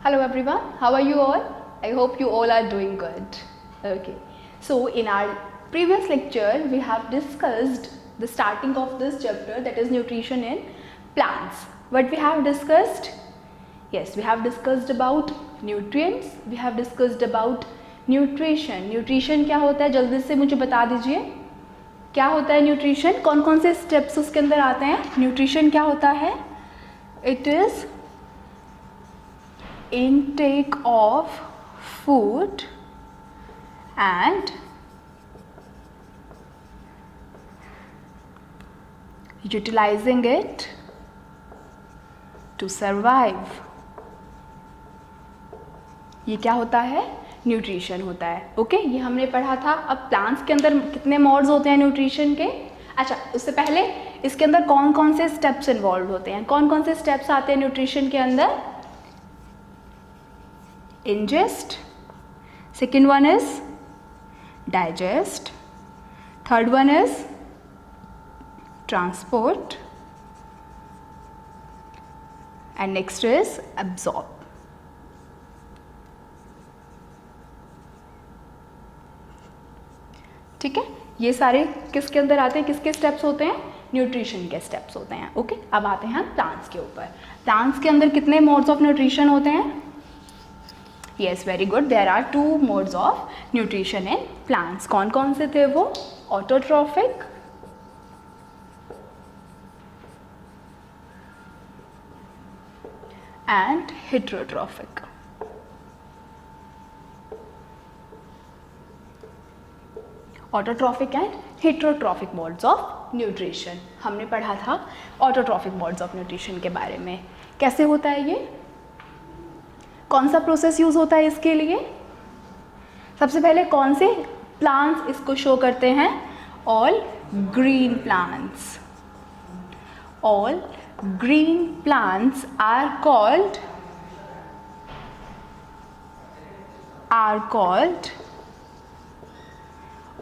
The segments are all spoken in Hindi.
Hello everyone, how are you all? I hope you all are doing good. Okay, so in our previous lecture we have discussed the starting of this chapter, that is nutrition in plants. What we have discussed? Yes, we have discussed about nutrients, we have discussed about nutrition. Nutrition क्या होता है, जल्दी से मुझे बता दीजिए क्या होता है न्यूट्रिशन, कौन कौन से स्टेप्स उसके अंदर आते हैं. न्यूट्रिशन क्या होता है? It is intake of food and utilizing it to survive. ये क्या होता है? न्यूट्रिशन होता है. ओके, ये हमने पढ़ा था. अब प्लांट्स के अंदर कितने मोड्स होते हैं न्यूट्रिशन के? अच्छा, उससे पहले इसके अंदर कौन कौन से स्टेप्स इन्वॉल्व होते हैं, कौन कौन से स्टेप्स आते हैं न्यूट्रिशन के अंदर? Ingest, second one is digest, third one is transport, and next is absorb. ठीक है, ये सारे किसके अंदर आते हैं, किसके स्टेप्स होते हैं? न्यूट्रिशन के स्टेप्स होते हैं. ओके, अब आते हैं प्लांट्स के ऊपर. प्लांट्स के अंदर कितने मोड्स ऑफ न्यूट्रिशन होते हैं? Yes, very good. There are two modes of nutrition in plants. कौन कौन से थे वो? Autotrophic and heterotrophic. Autotrophic and heterotrophic modes of nutrition. हमने पढ़ा था autotrophic modes of nutrition के बारे में. कैसे होता है ये? कौन सा प्रोसेस यूज़ होता है इसके लिए? सबसे पहले कौन से प्लांट्स इसको शो करते हैं? All green plants. All green plants are called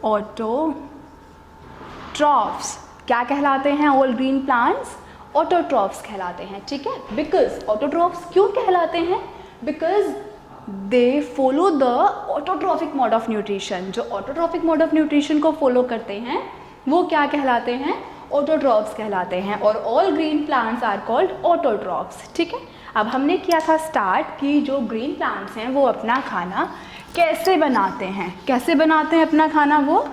autotrophs. क्या कहलाते हैं ऑल ग्रीन प्लांट्स? ऑटोट्रॉफ्स कहलाते हैं. ठीक है, बिकॉज ऑटोट्रॉफ्स क्यों कहलाते हैं? Because they follow the autotrophic mode of nutrition. जो ऑटोट्रॉफिक मोड ऑफ न्यूट्रिशन को फॉलो करते हैं वो क्या कहलाते हैं? ऑटोट्रॉफ्स कहलाते हैं. और all green plants are called autotrophs. ठीक है, अब हमने किया था स्टार्ट कि जो ग्रीन प्लांट्स हैं वो अपना खाना कैसे बनाते हैं. कैसे बनाते हैं अपना खाना? वो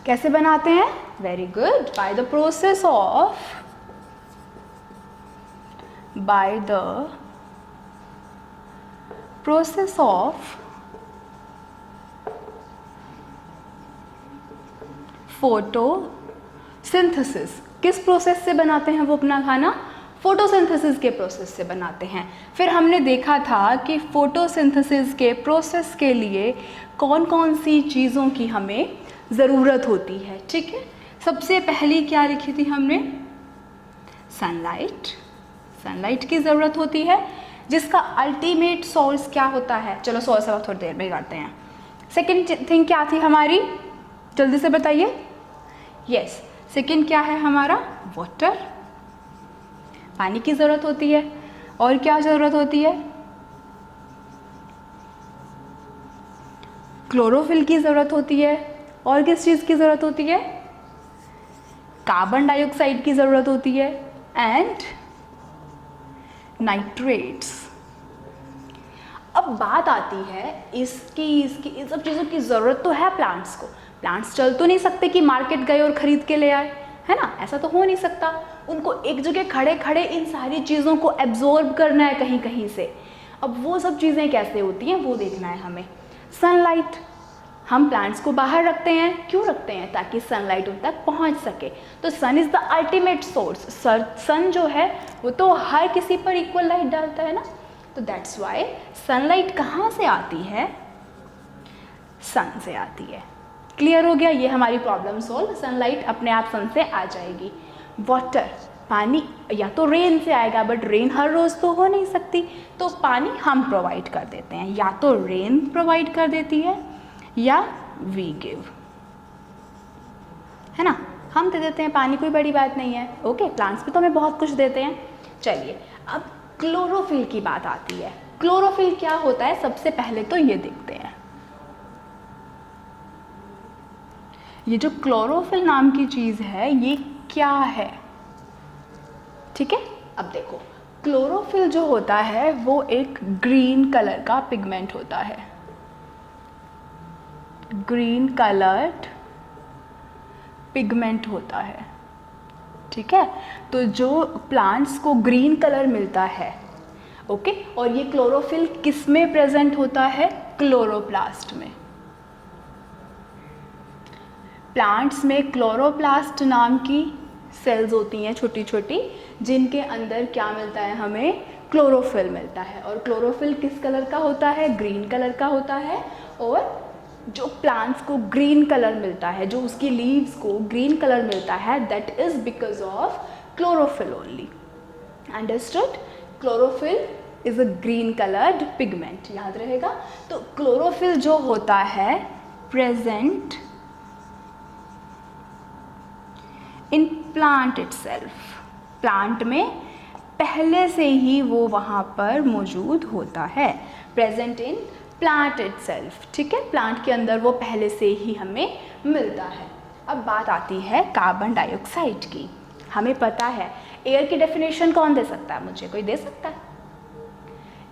कैसे बनाते हैं? Very good, by the process of photosynthesis. किस प्रोसेस से बनाते हैं वो अपना खाना? फोटोसिंथेसिस के प्रोसेस से बनाते हैं. फिर हमने देखा था कि फोटोसिंथेसिस के प्रोसेस के लिए कौन कौन सी चीज़ों की हमें ज़रूरत होती है. ठीक है, सबसे पहली क्या लिखी थी हमने? सनलाइट. सनलाइट की ज़रूरत होती है, जिसका अल्टीमेट सोर्स क्या होता है? चलो सोर्स अब थोड़ी देर में करते हैं. सेकेंड थिंग क्या थी हमारी, जल्दी से बताइए. यस, सेकेंड क्या है हमारा? वाटर. पानी की ज़रूरत होती है. और क्या ज़रूरत होती है? क्लोरोफिल की ज़रूरत होती है. और किस चीज़ की ज़रूरत होती है? कार्बन डाइऑक्साइड की ज़रूरत होती है. And nitrates. अब बात आती है इसकी इन सब चीज़ों की ज़रूरत तो है प्लांट्स को. प्लांट्स चल तो नहीं सकते कि मार्केट गए और ख़रीद के ले आए, है ना? ऐसा तो हो नहीं सकता. उनको एक जगह खड़े खड़े इन सारी चीज़ों को एब्जॉर्ब करना है कहीं कहीं से. अब वो सब चीज़ें कैसे होती हैं वो देखना है हमें. सनलाइट, हम प्लांट्स को बाहर रखते हैं. क्यों रखते हैं? ताकि सनलाइट उन तक पहुंच सके. तो सन इज़ द अल्टीमेट सोर्स. सन जो है वो तो हर किसी पर इक्वल लाइट डालता है ना. तो दैट्स वाई सनलाइट कहाँ से आती है? सन से आती है. क्लियर हो गया? ये हमारी प्रॉब्लम सॉल्व. सनलाइट अपने आप सन से आ जाएगी. वाटर, पानी या तो रेन से आएगा, बट रेन हर रोज़ तो हो नहीं सकती. तो पानी हम प्रोवाइड कर देते हैं. या तो रेन प्रोवाइड कर देती है या वी गिव, है ना? हम दे देते हैं पानी, कोई बड़ी बात नहीं है. ओके, प्लांट्स भी तो हमें बहुत कुछ देते हैं. चलिए अब क्लोरोफिल की बात आती है। क्लोरोफिल क्या होता है, सबसे पहले तो ये देखते हैं। ये जो क्लोरोफिल नाम की चीज़ है ये क्या है, ठीक है। अब देखो क्लोरोफिल जो होता है वो एक ग्रीन कलर का पिगमेंट होता है, ग्रीन कलर्ड पिगमेंट होता है, ठीक है। तो जो प्लांट्स को ग्रीन कलर मिलता है, ओके, और ये क्लोरोफिल किस में प्रेजेंट होता है, क्लोरोप्लास्ट में। प्लांट्स में क्लोरोप्लास्ट नाम की सेल्स होती हैं छोटी छोटी, जिनके अंदर क्या मिलता है, हमें क्लोरोफिल मिलता है। और क्लोरोफिल किस कलर का होता है, ग्रीन कलर का होता है। और जो प्लांट्स को ग्रीन कलर मिलता है, जो उसकी लीव्स को ग्रीन कलर मिलता है, that is because of chlorophyll only. Understood? Chlorophyll is a green coloured pigment, याद रहेगा। तो क्लोरोफिल जो होता है present in plant itself, plant में पहले से ही वो वहाँ पर मौजूद होता है, प्रेजेंट इन प्लांट इटसेल्फ, ठीक है। प्लांट के अंदर वो पहले से ही हमें मिलता है। अब बात आती है कार्बन डाइऑक्साइड की। हमें पता है एयर की डेफिनेशन कौन दे सकता है, मुझे कोई दे सकता है?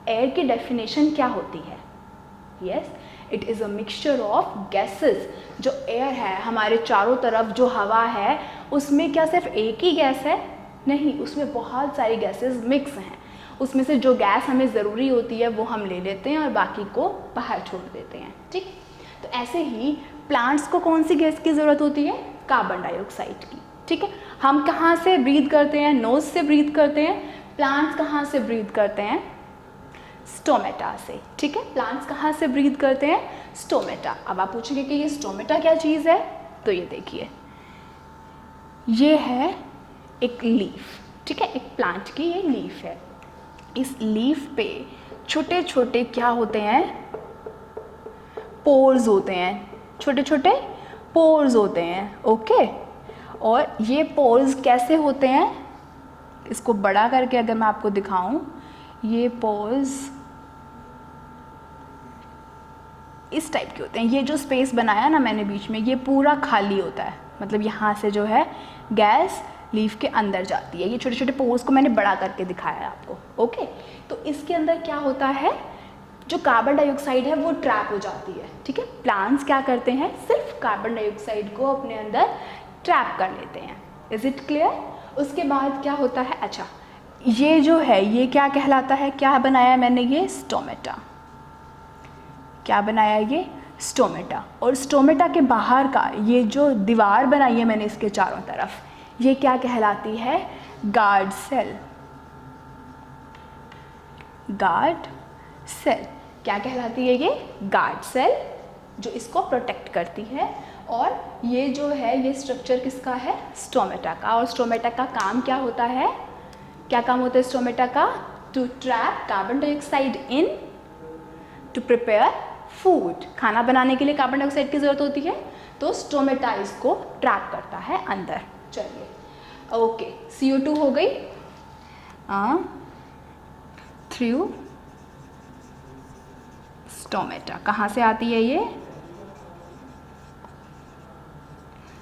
एयर की डेफिनेशन क्या होती है? Yes, it is a mixture of gases. जो एयर है, हमारे चारों तरफ जो हवा है, उसमें क्या सिर्फ एक ही गैस है? नहीं, उसमें बहुत सारी गैसेस मिक्स हैं। उसमें से जो गैस हमें ज़रूरी होती है वो हम ले लेते हैं और बाकी को बाहर छोड़ देते हैं, ठीक। तो ऐसे ही प्लांट्स को कौन सी गैस की ज़रूरत होती है, कार्बन डाइऑक्साइड की, ठीक है। हम कहाँ से ब्रीथ करते हैं, नोज से ब्रीथ करते हैं। प्लांट्स कहाँ से ब्रीथ करते हैं, स्टोमेटा से, ठीक है। प्लांट्स कहाँ से ब्रीथ करते हैं, स्टोमेटा। अब आप पूछेंगे कि ये स्टोमेटा क्या चीज़ है, तो ये देखिए, ये है एक लीफ, ठीक है, एक प्लांट की ये लीफ है। इस लीफ पे छोटे छोटे क्या होते हैं, पोर्स होते हैं, छोटे छोटे पोर्स होते हैं, ओके। और ये पोर्स कैसे होते हैं, इसको बड़ा करके अगर मैं आपको दिखाऊं, ये पोर्स इस टाइप के होते हैं। ये जो स्पेस बनाया ना मैंने बीच में, ये पूरा खाली होता है, मतलब यहाँ से जो है गैस लीफ के अंदर जाती है। ये छोटे छोटे पोर्स को मैंने बड़ा करके दिखाया है आपको, ओके। तो इसके अंदर क्या होता है, जो कार्बन डाइऑक्साइड है वो ट्रैप हो जाती है, ठीक है। प्लांट्स क्या करते हैं, सिर्फ कार्बन डाइऑक्साइड को अपने अंदर ट्रैप कर लेते हैं। Is it clear? उसके बाद क्या होता है, अच्छा ये जो है ये क्या कहलाता है, क्या बनाया मैंने, ये स्टोमेटा। क्या बनाया, ये स्टोमेटा। और स्टोमेटा के बाहर का ये जो दीवार बनाई है मैंने इसके चारों तरफ, ये क्या कहलाती है, गार्ड सेल। गार्ड सेल क्या कहलाती है, ये गार्ड सेल, जो इसको प्रोटेक्ट करती है। और ये जो है ये स्ट्रक्चर किसका है, स्टोमेटा का। और स्टोमेटा का काम क्या होता है, क्या काम होता है स्टोमेटा का, to trap carbon dioxide in, to prepare food. खाना बनाने के लिए कार्बन डाइऑक्साइड की ज़रूरत होती है, तो स्टोमेटा इसको ट्रैप करता है अंदर। चलिए, ओके, CO2 हो गई थ्रू स्टोमेटा। कहाँ से आती है ये,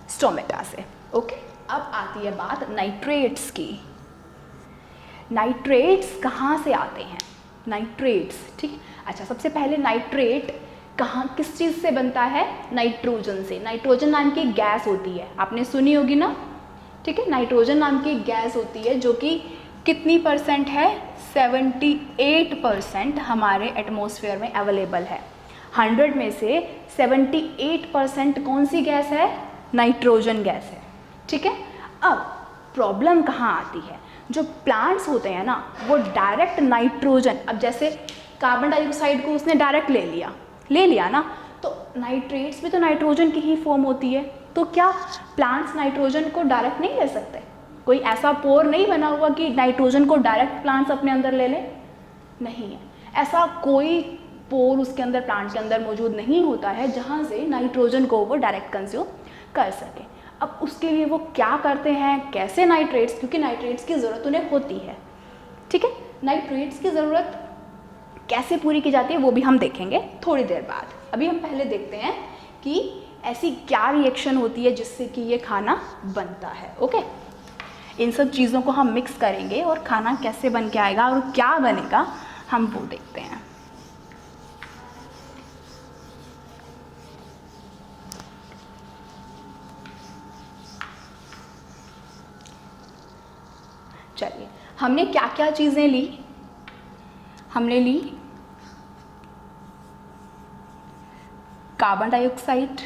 स्टोमेटा से, ओके। अब आती है बात नाइट्रेट्स की। नाइट्रेट्स कहाँ से आते हैं, नाइट्रेट्स, ठीक। अच्छा, सबसे पहले नाइट्रेट कहाँ, किस चीज़ से बनता है, नाइट्रोजन से। नाइट्रोजन नाम की गैस होती है, आपने सुनी होगी ना, ठीक है। नाइट्रोजन नाम की गैस होती है जो कि कितनी परसेंट है, 78% हमारे एटमॉस्फेयर में अवेलेबल है। 100 में से 78% कौन सी गैस है, नाइट्रोजन गैस है, ठीक है। अब प्रॉब्लम कहाँ आती है, जो प्लांट्स होते हैं ना वो डायरेक्ट नाइट्रोजन, अब जैसे कार्बन डाइऑक्साइड को उसने डायरेक्ट ले लिया ना, तो नाइट्रेट्स भी तो नाइट्रोजन की ही फॉर्म होती है। तो क्या प्लांट्स नाइट्रोजन को डायरेक्ट नहीं ले सकते? कोई ऐसा पोर नहीं बना हुआ कि नाइट्रोजन को डायरेक्ट प्लांट्स अपने अंदर ले लें, नहीं है। ऐसा कोई पोर उसके अंदर, प्लांट के अंदर मौजूद नहीं होता है जहाँ से नाइट्रोजन को वो डायरेक्ट कंज्यूम कर सके। अब उसके लिए वो क्या करते हैं, कैसे नाइट्रेट्स, क्योंकि नाइट्रेट्स की ज़रूरत उन्हें होती है, ठीक है, नाइट्रेट्स की ज़रूरत कैसे पूरी की जाती है वो भी हम देखेंगे थोड़ी देर बाद। अभी हम पहले देखते हैं कि ऐसी क्या रिएक्शन होती है जिससे कि ये खाना बनता है। ओके, इन सब चीज़ों को हम मिक्स करेंगे और खाना कैसे बन के आएगा और क्या बनेगा हम वो देखते हैं। चलिए, हमने क्या क्या चीज़ें ली? हमने ली carbon dioxide,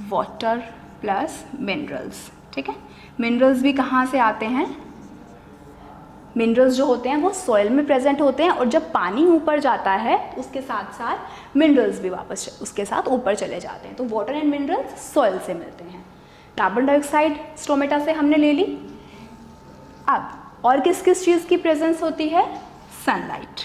water plus minerals. ठीक है, मिनरल्स भी कहाँ से आते हैं? मिनरल्स जो होते हैं वो सॉइल में प्रेजेंट होते हैं और जब पानी ऊपर जाता है उसके साथ साथ मिनरल्स भी वापस उसके साथ ऊपर चले जाते हैं। तो वाटर एंड मिनरल्स सॉइल से मिलते हैं। कार्बन डाइऑक्साइड स्टोमेटा से हमने ले ली। अब और किस किस चीज़ की प्रेजेंस होती है? सनलाइट,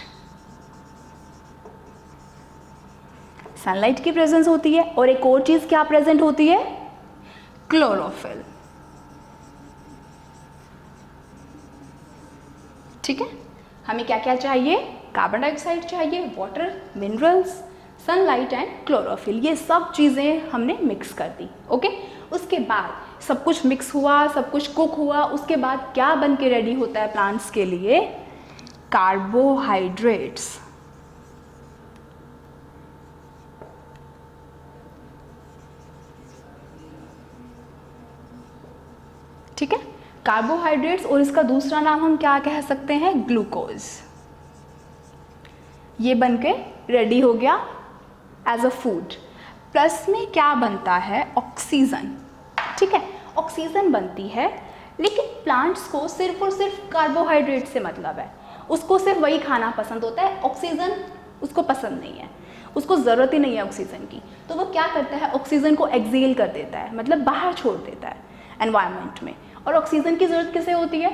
सनलाइट की प्रेजेंस होती है। और एक और चीज़ क्या प्रेजेंट होती है? क्लोरोफिल। ठीक है, हमें क्या क्या चाहिए? कार्बन डाइऑक्साइड चाहिए, water, minerals, sunlight and chlorophyll. ये सब चीज़ें हमने मिक्स कर दी। ओके, उसके बाद सब कुछ मिक्स हुआ, सब कुछ कुक हुआ, उसके बाद क्या बन के रेडी होता है प्लांट्स के लिए? कार्बोहाइड्रेट्स। ठीक है, कार्बोहाइड्रेट्स, और इसका दूसरा नाम हम क्या कह सकते हैं? ग्लूकोज। ये बन के रेडी हो गया एज अ फूड। प्लस में क्या बनता है? ऑक्सीजन। ठीक है, ऑक्सीजन बनती है, लेकिन प्लांट्स को सिर्फ और सिर्फ कार्बोहाइड्रेट से मतलब है। उसको सिर्फ वही खाना पसंद होता है, ऑक्सीजन उसको पसंद नहीं है, उसको ज़रूरत ही नहीं है ऑक्सीजन की। तो वो क्या करता है? ऑक्सीजन को एक्सेल कर देता है, मतलब बाहर छोड़ देता है एनवायरनमेंट में। और ऑक्सीजन की ज़रूरत किसे होती है?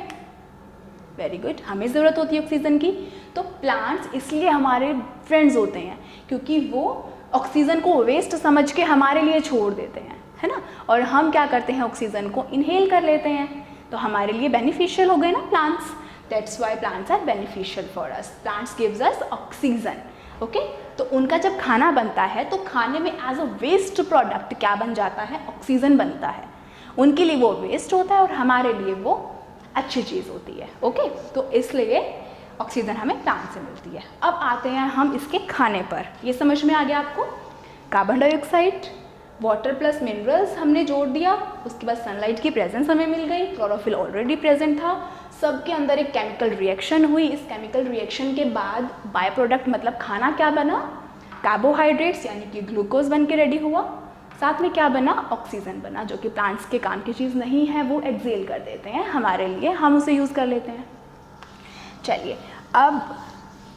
वेरी गुड, हमें ज़रूरत होती है ऑक्सीजन की। तो प्लांट्स इसलिए हमारे फ्रेंड्स होते हैं क्योंकि वो ऑक्सीजन को वेस्ट समझ के हमारे लिए छोड़ देते हैं, है ना। और हम क्या करते हैं? ऑक्सीजन को इनहेल कर लेते हैं, तो हमारे लिए बेनिफिशियल हो गए ना plants. That's why plants are beneficial for us. Plants gives us oxygen. Okay, तो उनका जब खाना बनता है तो खाने में एज अ वेस्ट प्रोडक्ट क्या बन जाता है? ऑक्सीजन बनता है। उनके लिए वो वेस्ट होता है और हमारे लिए वो अच्छी चीज़ होती है। ओके, तो इसलिए ऑक्सीजन हमें प्लांट से मिलती है। अब आते हैं हम इसके खाने पर। ये समझ में आ गया आपको? Carbon dioxide, water plus minerals हमने जोड़ दिया, उसके बाद सनलाइट की प्रेजेंस हमें मिल गई, क्लोरोफिल ऑलरेडी प्रेजेंट था, सबके अंदर एक केमिकल रिएक्शन हुई। इस केमिकल रिएक्शन के बाद बाय प्रोडक्ट मतलब खाना क्या बना? कार्बोहाइड्रेट्स यानी कि ग्लूकोज बन के रेडी हुआ। साथ में क्या बना? ऑक्सीजन बना, जो कि प्लांट्स के काम की चीज़ नहीं है, वो एक्सेल कर देते हैं हमारे लिए, हम उसे यूज़ कर लेते हैं। चलिए, अब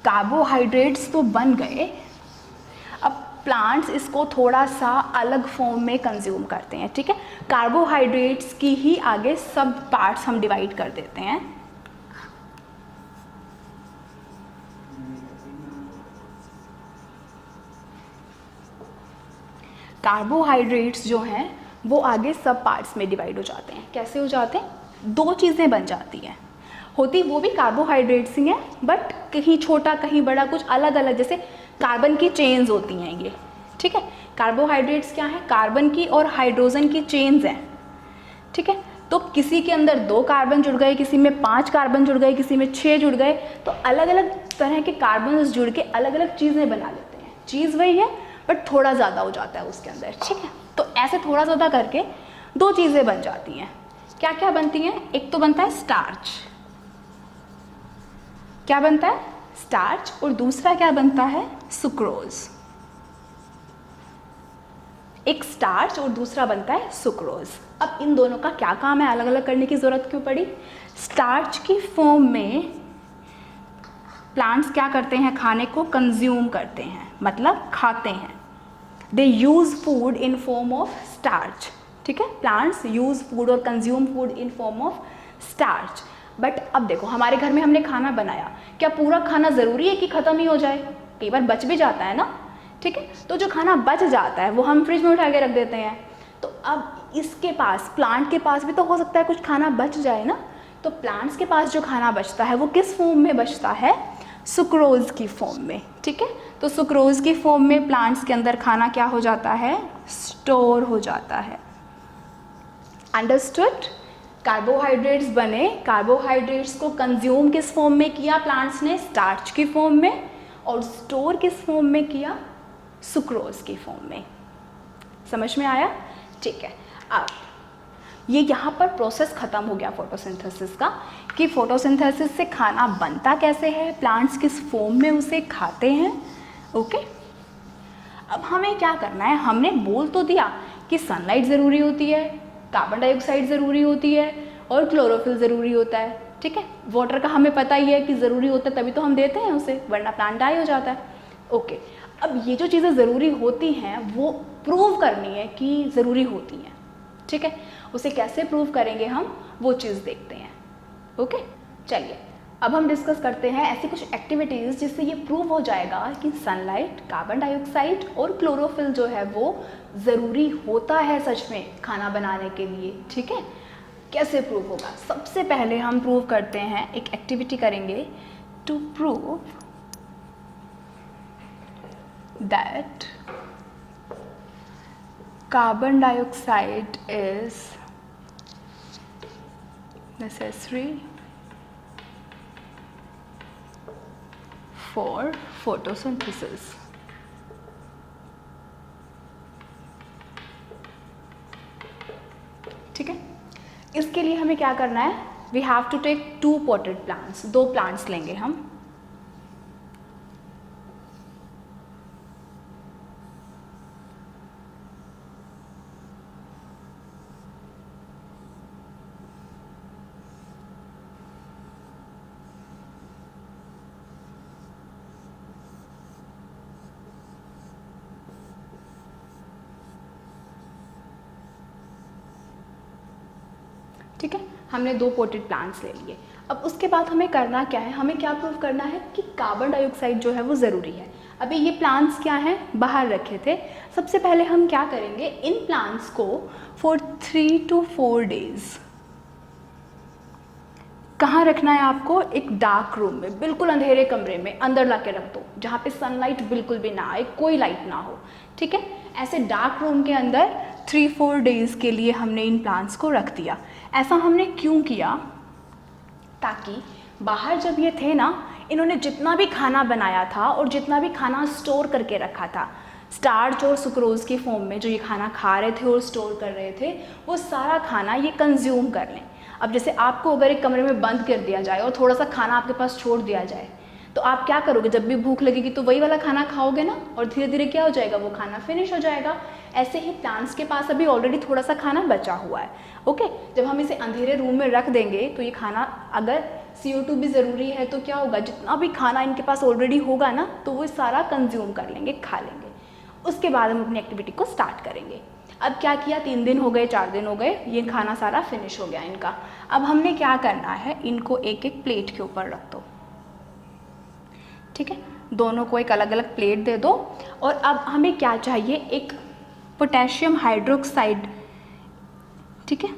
कार्बोहाइड्रेट्स तो बन गए, अब प्लांट्स इसको थोड़ा सा अलग फॉर्म में कंज्यूम करते हैं। ठीक है, कार्बोहाइड्रेट्स की ही आगे सब पार्ट्स हम डिवाइड कर देते हैं। कार्बोहाइड्रेट्स जो हैं वो आगे सब पार्ट्स में डिवाइड हो जाते हैं। कैसे हो जाते हैं? दो चीज़ें बन जाती हैं, होती वो भी कार्बोहाइड्रेट्स ही हैं, बट कहीं छोटा कहीं बड़ा, कुछ अलग अलग, जैसे कार्बन की चेन्स होती हैं ये। ठीक है, कार्बोहाइड्रेट्स क्या है? कार्बन की और हाइड्रोजन की चेन्स हैं। ठीक है, तो किसी के अंदर 2 कार्बन जुड़ गए, किसी में 5 कार्बन जुड़ गए, किसी में 6 जुड़ गए, तो अलग अलग तरह के कार्बन जुड़ के अलग अलग चीज़ें बना लेते हैं। चीज़ वही है बट थोड़ा ज़्यादा हो जाता है उसके अंदर। ठीक है, तो ऐसे थोड़ा ज़्यादा करके 2 चीज़ें बन जाती हैं। क्या क्या बनती हैं? एक तो बनता है स्टार्च। क्या बनता है? स्टार्च। और दूसरा क्या बनता है? सुक्रोज। एक स्टार्च और दूसरा बनता है सुक्रोज। अब इन दोनों का क्या काम है? अलग अलग करने की ज़रूरत क्यों पड़ी? स्टार्च की फॉर्म में प्लांट्स क्या करते हैं? खाने को कंज्यूम करते हैं, मतलब खाते हैं। They use food in form of starch. ठीक है, प्लांट्स यूज़ फूड और consume food in form of starch. But अब देखो, हमारे घर में हमने खाना बनाया, क्या पूरा खाना ज़रूरी है कि ख़त्म ही हो जाए? कई बार बच भी जाता है ना। ठीक है, तो जो खाना बच जाता है वो हम फ्रिज में उठा के रख देते हैं। तो अब इसके पास, प्लांट के पास भी तो हो सकता है कुछ खाना बच जाए ना, तो प्लांट्स के पास जो खाना बचता है वो किस फॉर्म में बचता है? सुक्रोज की फॉर्म में, ठीक है। तो सुक्रोज की फॉर्म में प्लांट्स के अंदर खाना क्या हो जाता है? स्टोर हो जाता है। अंडरस्टूड? कार्बोहाइड्रेट्स बने, कार्बोहाइड्रेट्स को कंज्यूम किस फॉर्म में किया प्लांट्स ने? स्टार्च की फॉर्म में। और स्टोर किस फॉर्म में किया? सुक्रोज की फॉर्म में। समझ में आया? ठीक है। अब ये यहाँ पर प्रोसेस ख़त्म हो गया फोटोसिंथेसिस का, कि फोटोसिंथेसिस से खाना बनता कैसे है, प्लांट्स किस फॉर्म में उसे खाते हैं। ओके, अब हमें क्या करना है? हमने बोल तो दिया कि सनलाइट ज़रूरी होती है, कार्बन डाइऑक्साइड ज़रूरी होती है और क्लोरोफिल ज़रूरी होता है, ठीक है। वाटर का हमें पता ही है कि ज़रूरी होता है, तभी तो हम देते हैं उसे, वरना प्लांट डाई हो जाता है। ओके, अब ये जो चीज़ें ज़रूरी होती हैं वो प्रूव करनी है कि ज़रूरी होती हैं, ठीक है। उसे कैसे प्रूव करेंगे हम, वो चीज़ देखते हैं। ओके, चलिए अब हम डिस्कस करते हैं ऐसी कुछ एक्टिविटीज़ जिससे ये प्रूव हो जाएगा कि सनलाइट, कार्बन डाइऑक्साइड और क्लोरोफिल जो है वो ज़रूरी होता है सच में खाना बनाने के लिए, ठीक है। कैसे प्रूव होगा? सबसे पहले हम प्रूव करते हैं, एक एक्टिविटी करेंगे to prove that carbon dioxide is necessary for photosynthesis. ठीक है, इसके लिए हमें क्या करना है? We have to take 2 potted plants, 2 plants लेंगे हम। ठीक है, हमने 2 पोटेड प्लांट्स ले लिए। अब उसके बाद हमें करना क्या है? हमें क्या प्रूव करना है कि कार्बन डाइऑक्साइड जो है वो ज़रूरी है। अभी ये प्लांट्स क्या हैं? बाहर रखे थे। सबसे पहले हम क्या करेंगे? इन प्लांट्स को फॉर 3 to 4 days कहाँ रखना है आपको? एक डार्क रूम में, बिल्कुल अंधेरे कमरे में अंदर ला के रख दो, जहाँ पे सनलाइट बिल्कुल भी ना आए, कोई लाइट ना हो, ठीक है। ऐसे डार्क रूम के अंदर 3-4 days के लिए हमने इन प्लांट्स को रख दिया। ऐसा हमने क्यों किया? ताकि बाहर जब ये थे ना, इन्होंने जितना भी खाना बनाया था और जितना भी खाना स्टोर करके रखा था, स्टार्च और सुक्रोज की फॉर्म में जो ये खाना खा रहे थे और स्टोर कर रहे थे, वो सारा खाना ये कंज्यूम कर लें। अब जैसे आपको अगर एक कमरे में बंद कर दिया जाए और थोड़ा सा खाना आपके पास छोड़ दिया जाए, तो आप क्या करोगे? जब भी भूख लगेगी तो वही वाला खाना खाओगे ना, और धीरे धीरे क्या हो जाएगा? वो खाना फिनिश हो जाएगा। ऐसे ही प्लांट्स के पास अभी ऑलरेडी थोड़ा सा खाना बचा हुआ है। ओके, जब हम इसे अंधेरे रूम में रख देंगे तो ये खाना, अगर CO2 भी ज़रूरी है तो क्या होगा? जितना भी खाना इनके पास ऑलरेडी होगा ना, तो वो सारा कंज्यूम कर लेंगे, खा लेंगे। उसके बाद हम अपनी एक्टिविटी को स्टार्ट करेंगे। अब क्या किया? 3 दिन हो गए, 4 दिन हो गए, ये खाना सारा फिनिश हो गया इनका। अब हमने क्या करना है? इनको एक एक प्लेट के ऊपर रख दो, ठीक है। दोनों को एक अलग अलग प्लेट दे दो। और अब हमें क्या चाहिए? एक पोटेशियम हाइड्रोक्साइड, ठीक है।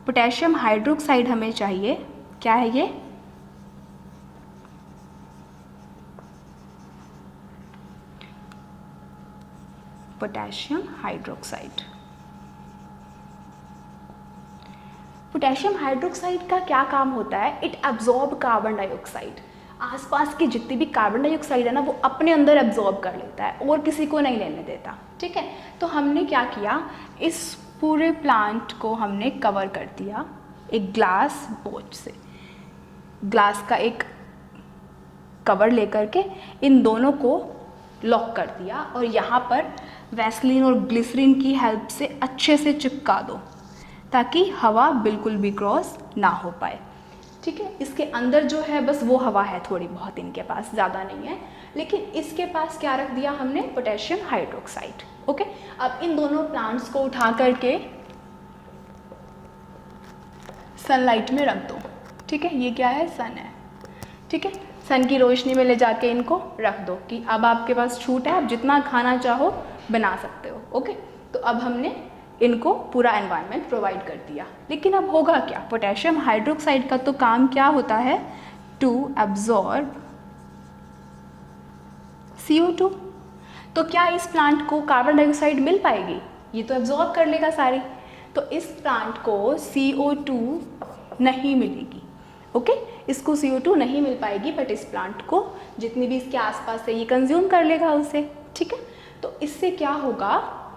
पोटेशियम हाइड्रोक्साइड हमें चाहिए। क्या है ये? Potassium hydroxide. पोटेशियम हाइड्रोक्साइड का क्या काम होता है? It absorb carbon dioxide. आसपास की जितनी भी कार्बन डाइऑक्साइड है ना, वो अपने अंदर एब्जॉर्ब कर लेता है और किसी को नहीं लेने देता, ठीक है। तो हमने क्या किया? इस पूरे प्लांट को हमने कवर कर दिया एक ग्लास बोच से। ग्लास का एक कवर लेकर के इन दोनों को लॉक कर दिया और यहाँ पर वैसलीन और ग्लिसरीन की हेल्प से अच्छे से चिपका दो, ताकि हवा बिल्कुल भी क्रॉस ना हो पाए, ठीक है। इसके अंदर जो है बस वो हवा है थोड़ी बहुत, इनके पास ज़्यादा नहीं है। लेकिन इसके पास क्या रख दिया हमने? Potassium hydroxide. ओके, अब इन दोनों प्लांट्स को उठा करके सनलाइट में रख दो, ठीक है। ये क्या है? सन है, ठीक है। सन की रोशनी में ले जाके इनको रख दो कि अब आपके पास छूट है, आप जितना खाना चाहो बना सकते हो। ओके, तो अब हमने इनको पूरा एनवायरनमेंट प्रोवाइड कर दिया। लेकिन अब होगा क्या, पोटेशियम हाइड्रोक्साइड का तो काम क्या होता है, टू एब्जॉर्ब CO2। तो क्या इस प्लांट को कार्बन डाइऑक्साइड मिल पाएगी, ये तो एब्जॉर्ब कर लेगा सारी, तो इस प्लांट को CO2 नहीं मिलेगी। ओके, इसको CO2 नहीं मिल पाएगी, बट इस प्लांट को जितनी भी इसके आसपास है ये कंज्यूम कर लेगा उसे। ठीक है, तो इससे क्या होगा,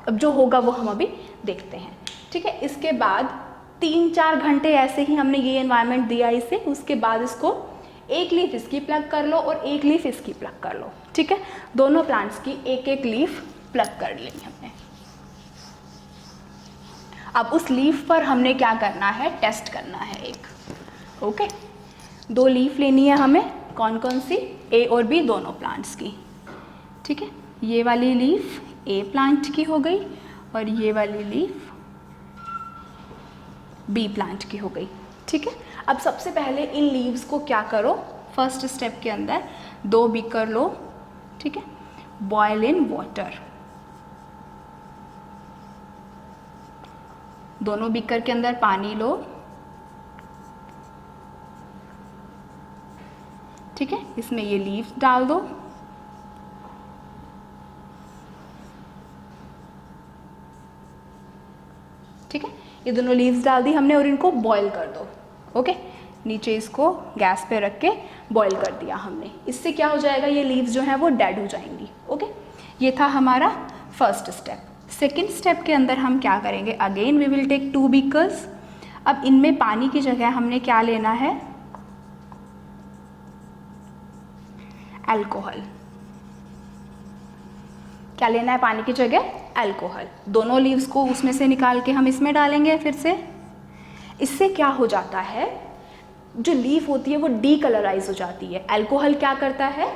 अब जो होगा वो हम अभी देखते हैं। ठीक है, इसके बाद 3-4 घंटे ऐसे ही हमने ये एनवायरनमेंट दिया इसे, उसके बाद इसको एक लीफ इसकी प्लग कर लो और एक लीफ इसकी प्लग कर लो। ठीक है, दोनों प्लांट्स की एक एक लीफ प्लग कर ली हमने। अब उस लीफ पर हमने क्या करना है, टेस्ट करना है एक। ओके, 2 लीफ लेनी है हमें, कौन कौन सी, A और B दोनों प्लांट्स की। ठीक है, ये वाली लीफ A प्लांट की हो गई और ये वाली लीफ B प्लांट की हो गई। ठीक है, अब सबसे पहले इन लीव्स को क्या करो, फर्स्ट स्टेप के अंदर 2 बीकर लो। ठीक है, बॉयल इन वाटर, दोनों बीकर के अंदर पानी लो। ठीक है, इसमें ये लीव्स डाल दो। ठीक है, ये दोनों लीव्स डाल दी हमने और इनको बॉईल कर दो। ओके, नीचे इसको गैस पे रख के बॉईल कर दिया हमने। इससे क्या हो जाएगा, ये लीव्स जो हैं वो डेड हो जाएंगी। ओके, ये था हमारा फर्स्ट स्टेप। सेकेंड स्टेप के अंदर हम क्या करेंगे, again we will take 2 beakers. अब इनमें पानी की जगह हमने क्या लेना है, अल्कोहल। क्या लेना है पानी की जगह, अल्कोहल। दोनों लीव्स को उसमें से निकाल के हम इसमें डालेंगे फिर से। इससे क्या हो जाता है, जो लीफ होती है वो डीकलराइज हो जाती है। अल्कोहल क्या करता है,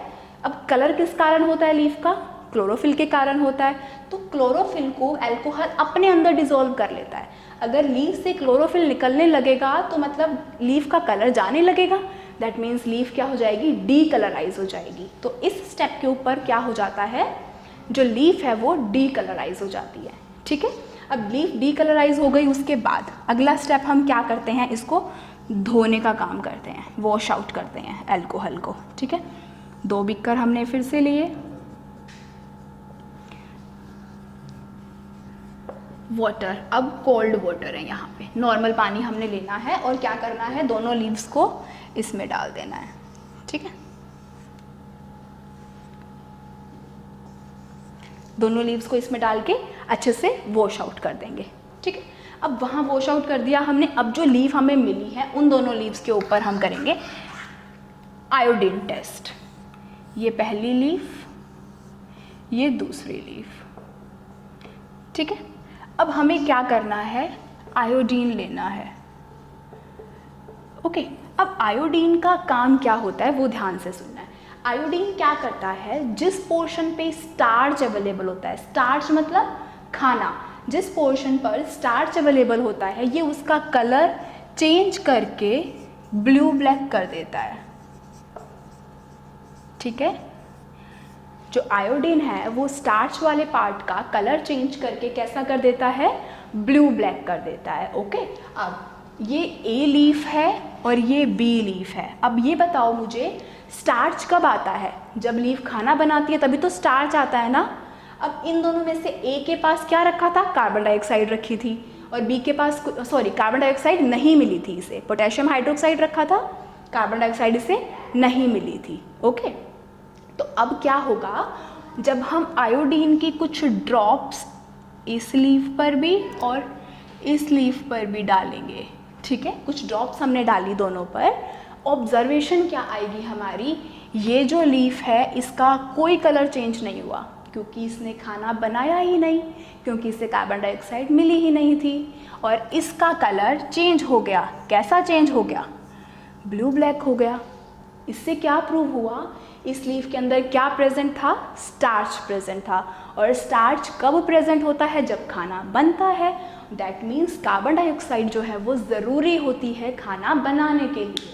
अब कलर किस कारण होता है लीफ का, क्लोरोफिल के कारण होता है। तो क्लोरोफिल को अल्कोहल अपने अंदर डिसॉल्व कर लेता है। अगर लीफ से क्लोरोफिल निकलने लगेगा तो मतलब लीफ का कलर जाने लगेगा, दैट मीन्स लीफ क्या हो जाएगी, डीकलराइज हो जाएगी। तो इस स्टेप के ऊपर क्या हो जाता है, जो लीफ है वो डीकलराइज हो जाती है। ठीक है, अब लीफ डीकलराइज हो गई, उसके बाद अगला स्टेप हम क्या करते हैं, इसको धोने का काम करते हैं, वॉश आउट करते हैं अल्कोहल को। ठीक है, 2 बीकर हमने फिर से लिए, वाटर, अब कोल्ड वाटर है यहाँ पे, नॉर्मल पानी हमने लेना है और क्या करना है, दोनों लीव्स को इसमें डाल देना है। ठीक है, दोनों लीव्स को इसमें डाल के अच्छे से वॉश आउट कर देंगे। ठीक है, अब वहाँ वॉश आउट कर दिया हमने। अब जो लीफ हमें मिली है उन दोनों लीव्स के ऊपर हम करेंगे आयोडीन टेस्ट। ये पहली लीफ, ये दूसरी लीफ। ठीक है, अब हमें क्या करना है, आयोडीन लेना है। ओके, अब आयोडीन का काम क्या होता है वो ध्यान से सुनना है। आयोडीन क्या करता है, जिस पोर्शन पे स्टार्च अवेलेबल होता है, स्टार्च मतलब खाना, जिस पोर्शन पर स्टार्च अवेलेबल होता है ये उसका कलर चेंज करके ब्लू ब्लैक कर देता है। ठीक है, जो आयोडीन है वो स्टार्च वाले पार्ट का कलर चेंज करके कैसा कर देता है, ब्लू ब्लैक कर देता है। ओके, अब ये A लीफ है और ये B लीफ है। अब ये बताओ मुझे, स्टार्च कब आता है, जब लीफ खाना बनाती है तभी तो स्टार्च आता है ना। अब इन दोनों में से A के पास क्या रखा था, कार्बन डाइऑक्साइड रखी थी, और B के पास कार्बन डाइऑक्साइड नहीं मिली थी, इसे पोटेशियम हाइड्रोक्साइड रखा था, कार्बन डाइऑक्साइड इसे नहीं मिली थी। ओके, तो अब क्या होगा, जब हम आयोडीन की कुछ ड्रॉप्स इस लीफ पर भी और इस लीफ पर भी डालेंगे। ठीक है, कुछ ड्रॉप्स हमने डाली दोनों पर, ऑब्जर्वेशन क्या आएगी हमारी, ये जो लीफ है इसका कोई कलर चेंज नहीं हुआ क्योंकि इसने खाना बनाया ही नहीं, क्योंकि इसे कार्बन डाइऑक्साइड मिली ही नहीं थी, और इसका कलर चेंज हो गया। कैसा चेंज हो गया, ब्लू ब्लैक हो गया। इससे क्या प्रूव हुआ, इस लीफ के अंदर क्या प्रेजेंट था, स्टार्च प्रेजेंट था, और स्टार्च कब प्रेजेंट होता है, जब खाना बनता है। दैट मीन्स कार्बन डाइऑक्साइड जो है वो ज़रूरी होती है खाना बनाने के लिए।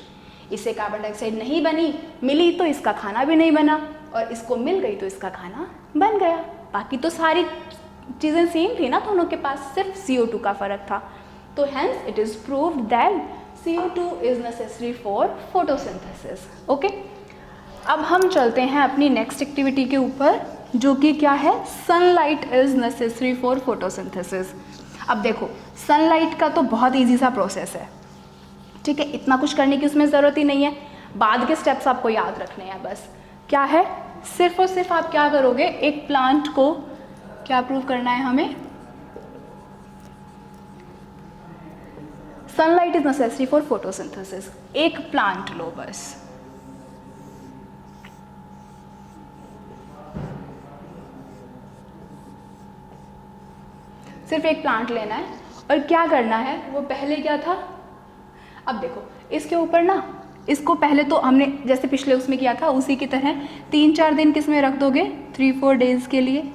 इसे कार्बन डाइऑक्साइड नहीं मिली तो इसका खाना भी नहीं बना, और इसको मिल गई तो इसका खाना बन गया। बाकी तो सारी चीज़ें सेम थी ना दोनों के पास, सिर्फ CO2 का फ़र्क था। तो hence it is proved that CO2 is necessary for photosynthesis. Okay, अब हम चलते हैं अपनी नेक्स्ट एक्टिविटी के ऊपर, जो कि क्या है, sunlight is necessary for photosynthesis. अब देखो, सनलाइट का तो बहुत ईजी सा प्रोसेस है, ठीक है, इतना कुछ करने की उसमें ज़रूरत ही नहीं है। बाद के स्टेप्स आपको याद रखने हैं बस। क्या है, सिर्फ और सिर्फ आप क्या करोगे, एक प्लांट को क्या प्रूव करना है हमें, sunlight is necessary for photosynthesis. एक प्लांट लो बस, सिर्फ एक प्लांट लेना है और क्या करना है, वो पहले क्या था, अब देखो इसके ऊपर ना, इसको पहले तो हमने जैसे पिछले उसमें किया था उसी की तरह 3-4 दिन किस में रख दोगे, 3-4 डेज के लिए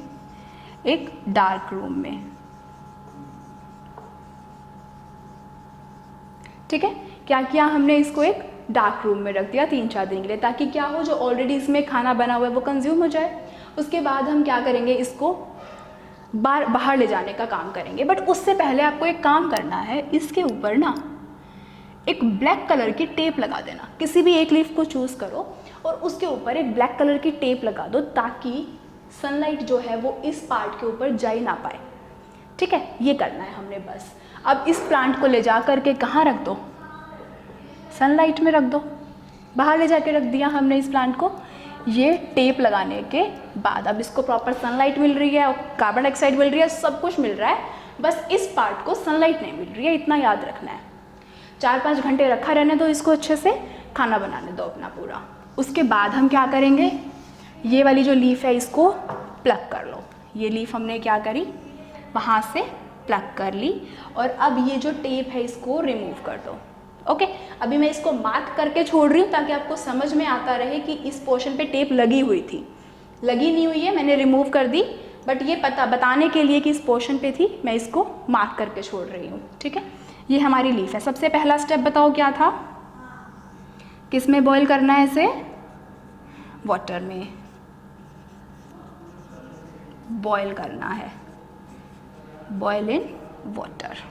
एक डार्क रूम में, ठीक है। क्या किया हमने, इसको एक डार्क रूम में रख दिया 3-4 दिन के लिए, ताकि क्या हो, जो ऑलरेडी इसमें खाना बना हुआ है वो कंज्यूम हो जाए। उसके बाद हम क्या करेंगे, इसको बाहर ले जाने का काम करेंगे। बट उससे पहले आपको एक काम करना है, इसके ऊपर ना एक ब्लैक कलर की टेप लगा देना। किसी भी एक लीफ को चूज़ करो और उसके ऊपर एक ब्लैक कलर की टेप लगा दो, ताकि सनलाइट जो है वो इस पार्ट के ऊपर जा ही ना पाए, ठीक है। ये करना है हमने बस। अब इस प्लांट को ले जा करके कहाँ रख दो, सनलाइट में रख दो। बाहर ले जाके रख दिया हमने इस प्लांट को। ये टेप लगाने के बाद अब इसको प्रॉपर सनलाइट मिल रही है और कार्बन डाइऑक्साइड मिल रही है, सब कुछ मिल रहा है, बस इस पार्ट को सनलाइट नहीं मिल रही है, इतना याद रखना है। 4-5 घंटे रखा रहने दो इसको, अच्छे से खाना बनाने दो अपना पूरा। उसके बाद हम क्या करेंगे, ये वाली जो लीफ है इसको प्लग कर लो। ये लीफ हमने क्या करी, वहाँ से प्लग कर ली, और अब ये जो टेप है इसको रिमूव कर दो। ओके, अभी मैं इसको मार्क करके छोड़ रही हूँ ताकि आपको समझ में आता रहे कि इस पोर्शन पे टेप लगी हुई थी, लगी नहीं हुई है, मैंने रिमूव कर दी, बट ये बताने के लिए कि इस पोर्शन पे थी, मैं इसको मार्क करके छोड़ रही हूँ, ठीक है। ये हमारी लीफ है। सबसे पहला स्टेप बताओ क्या था, किस में बॉईल करना है इसे, वाटर में बॉईल करना है, बॉईल इन वाटर।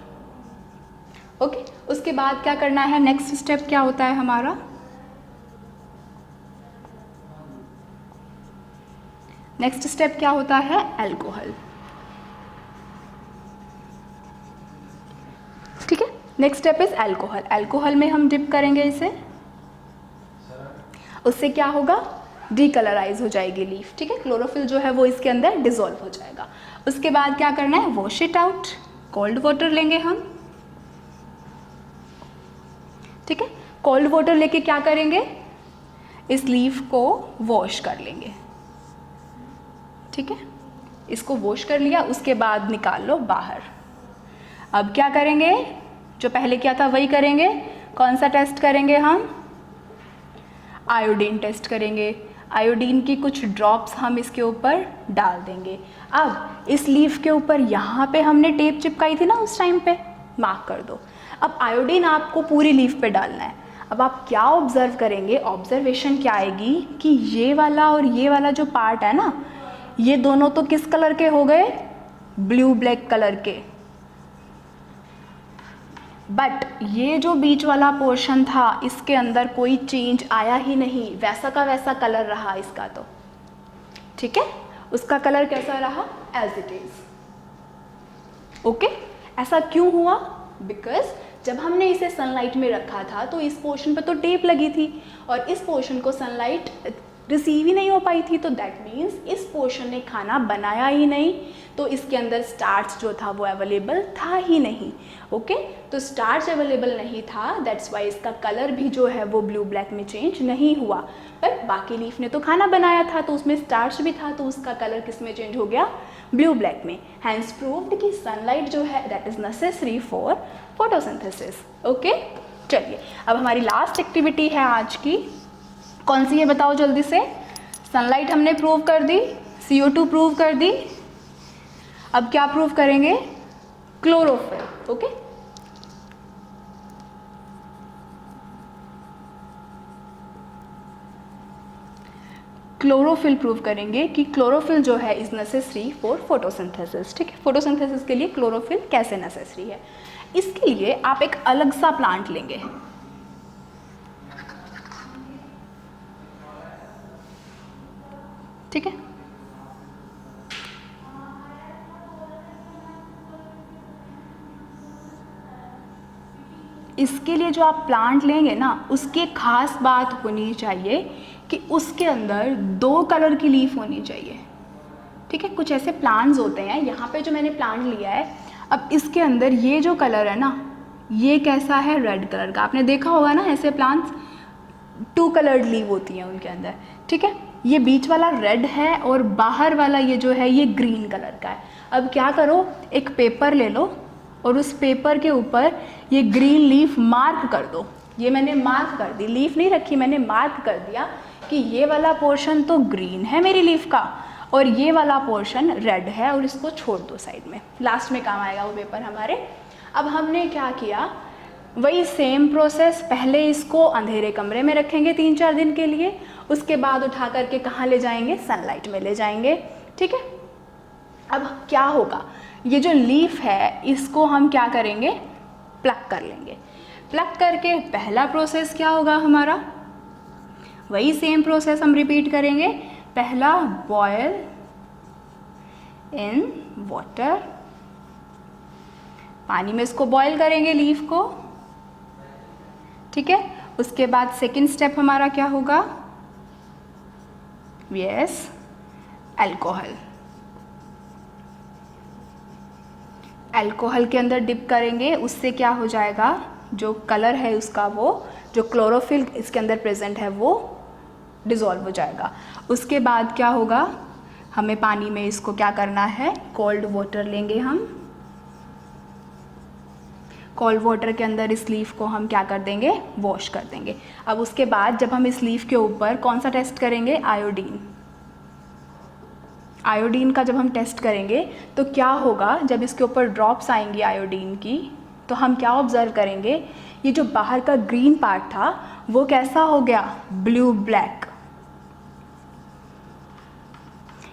ओके, उसके बाद क्या करना है, नेक्स्ट स्टेप क्या होता है हमारा, नेक्स्ट स्टेप क्या होता है, अल्कोहल, ठीक है। Next step is alcohol. Alcohol में हम डिप करेंगे इसे, उससे क्या होगा, डीकलराइज हो जाएगी लीफ, ठीक है। क्लोरोफिल जो है वो इसके अंदर डिसॉल्व हो जाएगा। उसके बाद क्या करना है, wash it out, cold water लेंगे हम, ठीक है। कोल्ड वाटर लेके क्या करेंगे, इस लीफ को वॉश कर लेंगे, ठीक है। इसको वॉश कर लिया, उसके बाद निकाल लो बाहर। अब क्या करेंगे, जो पहले किया था वही करेंगे। कौन सा टेस्ट करेंगे हम, आयोडीन टेस्ट करेंगे। आयोडीन की कुछ ड्रॉप्स हम इसके ऊपर डाल देंगे। अब इस लीफ के ऊपर यहाँ पे हमने टेप चिपकाई थी ना उस टाइम पे, मार्क कर दो। अब आयोडीन आपको पूरी लीफ पे डालना है। अब आप क्या ऑब्जर्व करेंगे, ऑब्जर्वेशन क्या आएगी कि ये वाला और ये वाला जो पार्ट है ना, ये दोनों तो किस कलर के हो गए, ब्लू ब्लैक कलर के, बट ये जो बीच वाला पोर्शन था इसके अंदर कोई चेंज आया ही नहीं, वैसा का वैसा कलर रहा इसका, तो ठीक है, उसका कलर कैसा रहा, एज इट इज। ओके, ऐसा क्यों हुआ, बिकॉज जब हमने इसे सनलाइट में रखा था तो इस पोर्शन पे तो टेप लगी थी और इस पोर्शन को सनलाइट रिसीव ही नहीं हो पाई थी, तो दैट मीन्स इस पोर्शन ने खाना बनाया ही नहीं, तो इसके अंदर स्टार्च जो था वो अवेलेबल था ही नहीं। ओके, तो स्टार्च अवेलेबल नहीं था, दैट्स वाई इसका कलर भी जो है वो ब्लू ब्लैक में चेंज नहीं हुआ। पर बाकी लीफ ने तो खाना बनाया था, तो उसमें स्टार्च भी था, तो उसका कलर किस में चेंज हो गया, ब्लू ब्लैक में। हैंस प्रूव्ड कि सनलाइट जो है that is necessary for photosynthesis. Okay, चलिए अब हमारी लास्ट एक्टिविटी है आज की, कौन सी है बताओ जल्दी से। सनलाइट हमने प्रूव कर दी, CO2 प्रूव कर दी, अब क्या प्रूव करेंगे, क्लोरोफिल। ओके, क्लोरोफिल प्रूव करेंगे कि क्लोरोफिल जो है इज़ नेसेसरी फॉर फोटोसिंथेसिस। ठीक है, फोटोसिंथेसिस के लिए क्लोरोफिल कैसे नेसेसरी है। इसके लिए आप एक अलग सा प्लांट लेंगे, ठीक है। इसके लिए जो आप प्लांट लेंगे ना, उसकी एक खास बात होनी चाहिए कि उसके अंदर 2 कलर की लीफ होनी चाहिए, ठीक है। कुछ ऐसे प्लांट्स होते हैं, यहाँ पे जो मैंने प्लांट लिया है, अब इसके अंदर ये जो कलर है ना, ये कैसा है, रेड कलर का। आपने देखा होगा ना ऐसे प्लांट्स 2 कलर्ड लीव होती हैं उनके अंदर, ठीक है। ये बीच वाला रेड है और बाहर वाला ये जो है ये ग्रीन कलर का है। अब क्या करो, एक पेपर ले लो और उस पेपर के ऊपर ये ग्रीन लीफ मार्क कर दो। ये मैंने मार्क कर दी, लीफ नहीं रखी, मैंने मार्क कर दिया कि ये वाला पोर्शन तो ग्रीन है मेरी लीफ का और ये वाला पोर्शन रेड है, और इसको छोड़ दो साइड में, लास्ट में काम आएगा वो पेपर हमारे। अब हमने क्या किया, वही सेम प्रोसेस, पहले इसको अंधेरे कमरे में रखेंगे 3-4 दिन के लिए, उसके बाद उठा करके कहाँ ले जाएंगे, सनलाइट में ले जाएंगे, ठीक है। अब क्या होगा, ये जो लीफ है इसको हम क्या करेंगे, प्लक कर लेंगे। प्लक करके पहला प्रोसेस क्या होगा हमारा, वही सेम प्रोसेस हम रिपीट करेंगे। पहला बॉयल इन वाटर, पानी में इसको बॉयल करेंगे लीफ को, ठीक है। उसके बाद सेकंड स्टेप हमारा क्या होगा, यस, अल्कोहल। अल्कोहल के अंदर डिप करेंगे, उससे क्या हो जाएगा, जो कलर है उसका, वो जो क्लोरोफिल इसके अंदर प्रेजेंट है वो डिज़ोल्व हो जाएगा। उसके बाद क्या होगा, हमें पानी में इसको क्या करना है, कोल्ड वाटर लेंगे हम। कोल्ड वाटर के अंदर इस लीफ को हम क्या कर देंगे, वॉश कर देंगे। अब उसके बाद जब हम इस लीफ के ऊपर कौन सा टेस्ट करेंगे, आयोडीन। आयोडीन का जब हम टेस्ट करेंगे तो क्या होगा, जब इसके ऊपर ड्रॉप्स आएंगी आयोडीन की, तो हम क्या ऑब्जर्व करेंगे, ये जो बाहर का ग्रीन पार्ट था वो कैसा हो गया, ब्लू ब्लैक,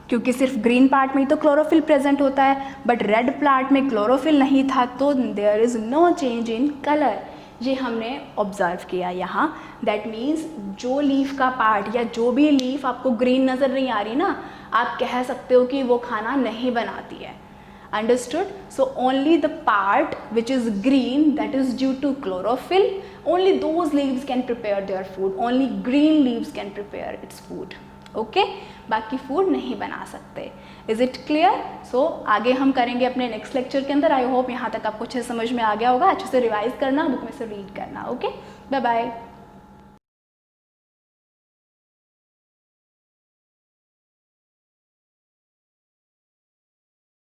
क्योंकि सिर्फ ग्रीन पार्ट में ही तो क्लोरोफिल प्रेजेंट होता है, बट रेड पार्ट में क्लोरोफिल नहीं था, तो there is no change in colour. ये हमने ऑब्जर्व किया यहाँ। दैट मीन्स जो लीफ का पार्ट या जो भी लीफ आपको ग्रीन नज़र नहीं आ रही ना, आप कह सकते हो कि वो खाना नहीं बनाती है। Understood? So only the part which is green, that is due to chlorophyll, only those leaves can prepare their food, only green leaves can prepare its food, okay. बाकी फूड नहीं बना सकते। Is it clear? सो आगे हम करेंगे अपने नेक्स्ट लेक्चर के अंदर। आई होप यहाँ तक आपको अच्छे समझ में आ गया होगा। अच्छे से रिवाइज करना, बुक में से रीड करना, ओके। Bye bye.